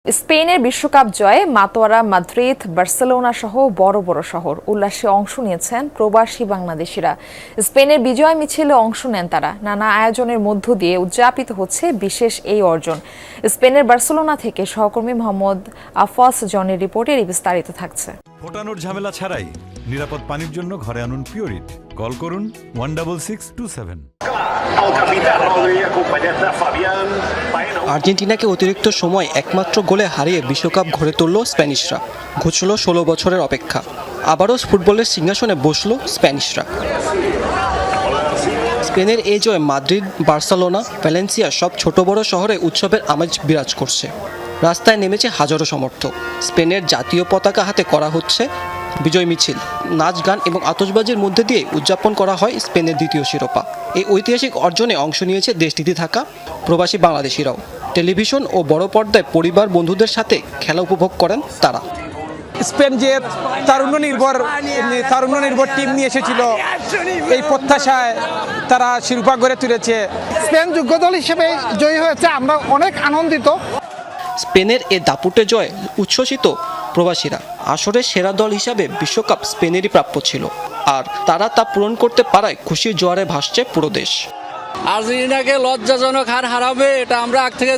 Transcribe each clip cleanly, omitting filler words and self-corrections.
স্পেনের বিশ্বকাপ জয়ে মাতোয়ারা, মাদ্রিদ, বার্সেলোনা সহ বড় বড় শহর উল্লাসে অংশ নিয়েছেন প্রবাসী বাংলাদেশিরা। স্পেনের বিজয় মিছিলে অংশ নেন তারা। নানা আয়োজনের মধ্য দিয়ে উদযাপিত হচ্ছে বিশেষ এই অর্জন। স্পেনের বার্সেলোনা থেকে সহকর্মী মোহাম্মদ আফাস জনের রিপোর্টে বিস্তারিত থাকছে। ফোটানোর ঝামেলা ছাড়াই নিরাপদ পানির জন্য ঘরে আনুন পিওরিট। কল করুন 16627। আর্জেন্টিনাকে অতিরিক্ত সময় একমাত্র গোলে হারিয়ে বিশ্বকাপ ঘরে তুলল স্প্যানিশরা। ঘুচল 16 বছরের অপেক্ষা। আবারও ফুটবলের সিংহাসনে বসল স্প্যানিশরা। স্পেনের এই জয়ে মাদ্রিদ, বার্সেলোনা, ভ্যালেন্সিয়া সব ছোট বড় শহরে উৎসবের আমেজ বিরাজ করছে। রাস্তায় নেমেছে হাজারো সমর্থক। স্পেনের জাতীয় পতাকা হাতে করা হচ্ছে বিজয় মিছিল। নাচ, গান এবং আতশবাজির মধ্যে দিয়ে উদযাপন করা হয় স্পেনের দ্বিতীয় শিরোপা। এই ঐতিহাসিক অর্জনে অংশ নিয়েছে দেশটিতে থাকা প্রবাসী বাংলাদেশিরাও। টেলিভিশন ও বড় পর্দায় পরিবার বন্ধুদের সাথে খেলা উপভোগ করেন তারা। স্পেন যে তারুণ্য নির্ভর টিম নিয়ে এসেছিল, এই প্রত্যাশায় তারা শিরোপা গড়ে তুলেছে। স্পেন যোগ্য দল হিসেবে জয়ী হয়েছে, আমরা অনেক আনন্দিত। স্পেনের এ দাপুটে জয় উচ্ছ্বসিত প্রবাসীরা। আসরে সেরা দল হিসাবে বিশ্বকাপ স্পেনেরই প্রাপ্য ছিল, আর তারা তা পূরণ করতে পারায় খুশির জোয়ারে ভাসছে পুরো দেশ। আর্জেন্টিনাকে লজ্জাজনক হার হারাবে এটা আমরা আগ থেকে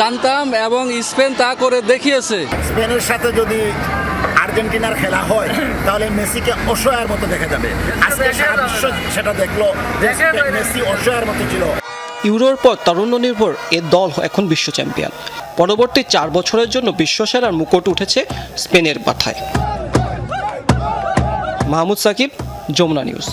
জানতাম এবং স্পেন তা করে দেখিয়েছে। স্পেনের সাথে যদি আর্জেন্টিনার খেলা হয় তাহলে মেসিকে অসহায়ের মতো দেখা যাবে। আজকে সারা বিশ্ব সেটা দেখলো, মেসি অসহায়ের মতো ছিল। ইউরোর পর তারুণ্য নির্ভর এ দল এখন বিশ্ব চ্যাম্পিয়ন। পরবর্তী 4 বছরের জন্য বিশ্বসেরার মুকুট উঠেছে স্পেনের মাথায়। মাহমুদ সাকিব, যমুনা নিউজ।